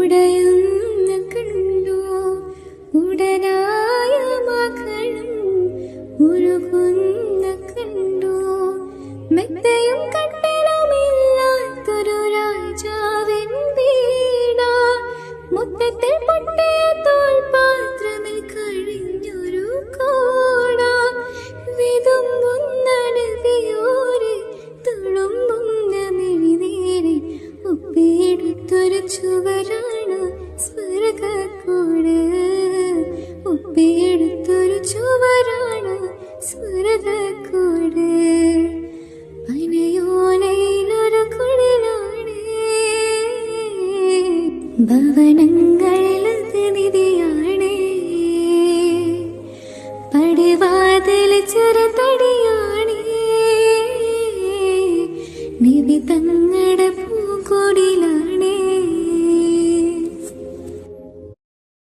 ഉടയുന്ന കണ്ടു ഉടനായ മകളും ഉരുകുന്ന കണ്ടു. മെത്തയും കട്ടലുമില്ലാത്തൊരു രാജാവിൻ വീട, മുറ്റത്തിൽ പൊട്ടിയ തോൽപാത്രമിൽ കഴിഞ്ഞൊരു കോട. വിതുമ്പുന്ന നദിയോരെ തുളുമ്പുന്ന മിഴിനീരെ ഒപ്പിയെടുത്തൊരു ചുവരാണ് സ്വർഗക്കൂട്. ഒപ്പിയെടുത്തൊരു ചുവരാണ് സ്വർഗക്കൂട്. പനയോലയിലൊരു കുടിലാണ് ഭവനങ്ങൾ